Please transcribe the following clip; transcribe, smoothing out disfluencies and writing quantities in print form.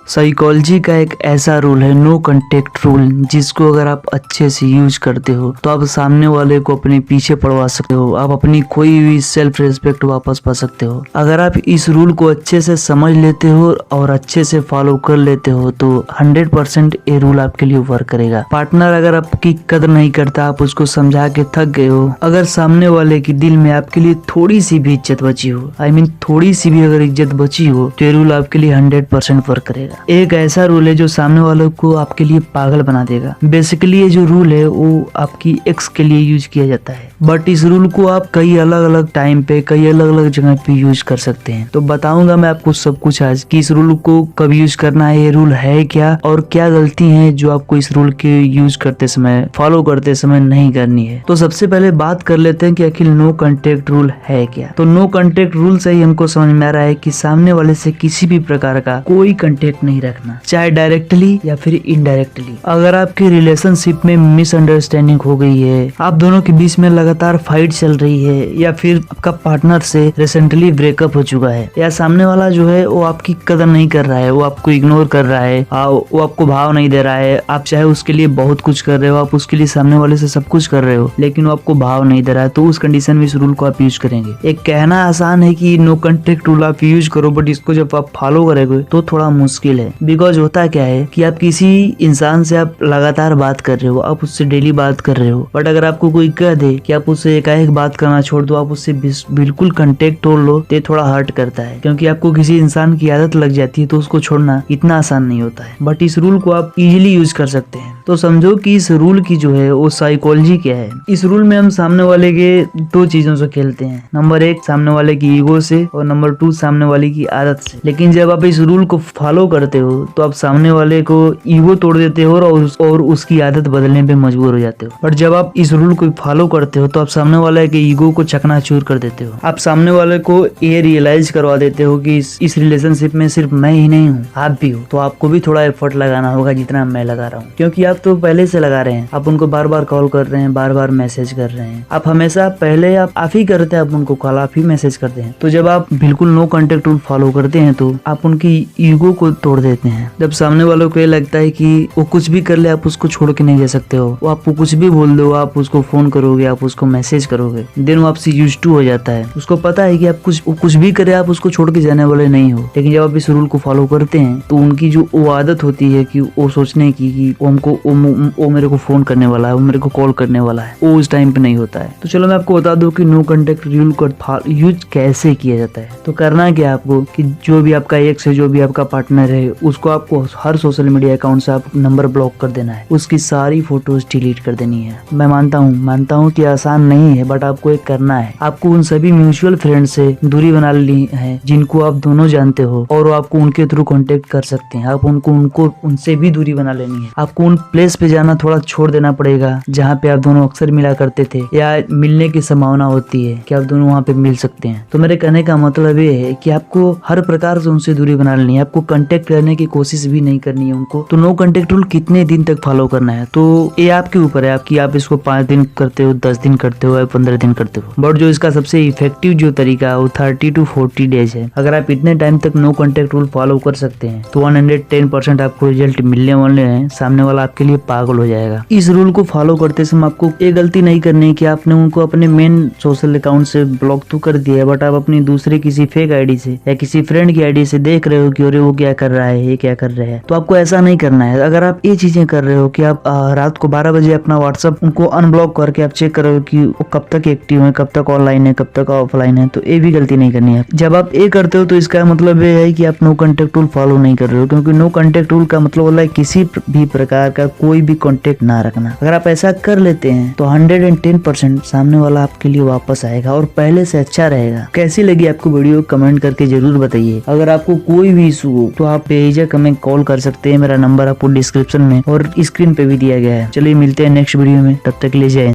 Psychology का एक ऐसा रूल है, नो कांटेक्ट रूल, जिसको अगर आप अच्छे से यूज करते हो तो आप सामने वाले को अपने पीछे पड़वा सकते हो, आप अपनी कोई भी सेल्फ रिस्पेक्ट वापस पा सकते हो। अगर आप इस रूल को अच्छे से समझ लेते हो और अच्छे से फॉलो कर लेते हो तो 100% ये रूल आपके लिए वर्क करेगा। पार्टनर अगर आपकी कदर नहीं करता, आप उसको समझा के थक गए हो, अगर सामने वाले के दिल में आपके लिए थोड़ी सी भी इज्जत बची हो, थोड़ी सी भी अगर इज्जत बची हो, तो ये रूल आपके लिए 100% वर्क करेगा। एक ऐसा रूल है जो सामने वालों को आपके लिए पागल बना देगा। बेसिकली ये जो रूल है वो आपकी एक्स के लिए यूज किया जाता है, बट इस रूल को आप कई अलग अलग टाइम पे कई अलग अलग जगह पे यूज कर सकते हैं। तो बताऊंगा मैं आपको सब कुछ आज कि इस रूल को कब यूज करना है, ये रूल है क्या और क्या गलती है जो आपको इस रूल के यूज करते समय, फॉलो करते समय नहीं करनी है। तो सबसे पहले बात कर लेते हैं कि आखिर नो कांटेक्ट रूल है क्या। तो नो कांटेक्ट रूल से ही हमको समझ में आ रहा है कि सामने वाले से किसी भी प्रकार का कोई कांटेक्ट नहीं रखना, चाहे डायरेक्टली या फिर इनडायरेक्टली। अगर आपकी रिलेशनशिप में मिसअंडरस्टैंडिंग हो गई है, आप दोनों के बीच में लगातार फाइट चल रही है, या फिर आपका पार्टनर से रिसेंटली ब्रेकअप हो चुका है, या सामने वाला जो है वो आपकी कदर नहीं कर रहा है, वो आपको इग्नोर कर रहा है, वो आपको भाव नहीं दे रहा है, आप चाहे उसके लिए बहुत कुछ कर रहे हो, आप उसके लिए सामने वाले से सब कुछ कर रहे हो, लेकिन वो आपको भाव नहीं दे रहा है, तो उस कंडीशन में इस रूल को आप यूज करेंगे। एक कहना आसान है कि नो कांटेक्ट रूल आप यूज करो, बट इसको जब आप फॉलो करोगे तो थोड़ा मुश्किल है। बिकॉज होता क्या है कि आप किसी इंसान से आप लगातार बात कर रहे हो, आप उससे डेली बात कर रहे हो, बट अगर आपको कोई कह दे कि आप उससे एकाएक बात करना छोड़ दो, आप उससे बिल्कुल कांटेक्ट तोड़ लो, तो थोड़ा हर्ट करता है, क्योंकि आपको किसी इंसान की आदत लग जाती है तो उसको छोड़ना इतना आसान नहीं होता है। बट इस रूल को आप इजीली यूज कर सकते हैं। तो समझो कि इस रूल की जो है वो साइकोलॉजी क्या है। इस रूल में हम सामने वाले के दो चीजों से खेलते हैं, नंबर 1 सामने वाले की ईगो से और नंबर 2 सामने वाले की आदत से। लेकिन जब आप इस रूल को फॉलो करते हो तो आप सामने वाले को ईगो तोड़ देते हो और उसकी आदत बदलने पे मजबूर हो जाते हो। बट जब आप इस रूल को फॉलो करते हो तो आप सामने वाले के ईगो को चकनाचूर कर देते हो। आप सामने वाले को ये रियलाइज करवा देते हो कि इस रिलेशनशिप में सिर्फ मैं ही नहीं हूँ, आप भी हो, तो आपको भी थोड़ा एफर्ट लगाना होगा जितना मैं लगा रहा हूँ, क्योंकि आप तो पहले से लगा रहे हैं। आप उनको बार बार कॉल कर रहे हैं, बार बार मैसेज कर रहे हैं, आप हमेशा पहले आप ही करते हैं, आप उनको कॉल आप ही मैसेज करते हैं। तो जब आप बिल्कुल नो कांटेक्ट रूल फॉलो करते हैं तो आप उनकी ईगो को तोड़ देते हैं। जब सामने वालों को ये लगता है कि वो कुछ भी कर ले, आप उसको छोड़ के नहीं जा सकते हो, वो आपको कुछ भी बोल दो, आप उसको फोन करोगे, आप उसको मैसेज करोगे, देन वो आपसे यूज्ड टू हो जाता है। उसको पता है कि आप कुछ भी करे, आप उसको छोड़ के जाने वाले नहीं हो। लेकिन जब आप इस रूल को फॉलो करते हैं तो उनकी जो वो आदत होती है कि वो सोचने की कि वो मेरे को फोन करने वाला है, वो मेरे को कॉल करने वाला है, वो उस टाइम पे नहीं होता है। तो चलो मैं आपको बता दूं कि नो कांटेक्ट रूल को यूज कैसे किया जाता है। तो करना क्या आपको कि जो भी आपका एक्स है, जो भी आपका पार्टनर है, उसको आपको हर सोशल मीडिया अकाउंट से आप नंबर ब्लॉक कर देना है, उसकी सारी फोटोज डिलीट कर देनी है। मैं मानता हूँ कि आसान नहीं है, बट आपको एक करना है। आपको उन सभी म्यूचुअल फ्रेंड से दूरी बना ली है जिनको आप दोनों जानते हो और आपको उनके थ्रू कांटेक्ट कर सकते हैं। आप उनसे भी दूरी बना लेनी है। आपको उन प्लेस पे जाना थोड़ा छोड़ देना पड़ेगा जहाँ पे आप दोनों अक्सर मिला करते थे या मिलने की संभावना होती है कि आप दोनों वहाँ पे मिल सकते हैं। तो मेरे कहने का मतलब ये है कि आपको हर प्रकार से उनसे दूरी बना लेनी है, आपको कांटेक्ट करने की कोशिश भी नहीं करनी है उनको। तो नो कांटेक्ट रूल कितने दिन तक फॉलो करना है तो ये आपके ऊपर है, आपकी आप इसको 5 दिन करते हो, 10 दिन करते हो या 15 दिन करते हो। बट जो इसका सबसे इफेक्टिव जो तरीका है वो 30 to 40 डेज है। अगर आप इतने टाइम तक नो कांटेक्ट रूल फॉलो कर सकते हैं तो 110% आपको रिजल्ट मिलने वाले हैं। सामने वाला आपके लिए पागल हो जाएगा। इस रूल को फॉलो करते समय आपको ये गलती नहीं करनी है कि आपने उनको अपने मेन सोशल अकाउंट से ब्लॉक तो कर दिया है, बट आप अपनी दूसरे किसी फेक आईडी से या किसी फ्रेंड की आईडी से देख रहे हो कि अरे वो क्या कर रहा है, ये क्या कर रहा है। तो आपको ऐसा नहीं करना है। अगर आप ये चीजें कर रहे हो कि आप रात को 12 बजे अपना व्हाट्सएप उनको अनब्लॉक करके आप चेक कर रहे हो कि वो कब तक एक्टिव है, कब तक ऑनलाइन है, कब तक ऑफलाइन है, तो ये भी गलती नहीं करनी है। जब आप ये करते हो तो इसका मतलब ये है कि आप नो कांटेक्ट रूल फॉलो नहीं कर रहे हो, क्योंकि नो कांटेक्ट रूल का मतलब होता है किसी भी प्रकार का कोई भी कांटेक्ट ना रखना। अगर आप ऐसा कर लेते हैं तो 110% सामने वाला आपके लिए वापस आएगा और पहले से अच्छा रहेगा। कैसी लगी आपको वीडियो कमेंट करके जरूर बताइए। अगर आपको कोई भी इशू हो तो आप बेझिझक हमें कॉल कर सकते हैं। मेरा नंबर आपको डिस्क्रिप्शन में और स्क्रीन पे भी दिया गया है। चलिए मिलते हैं नेक्स्ट वीडियो में, तब तक के लिए जय हिंद।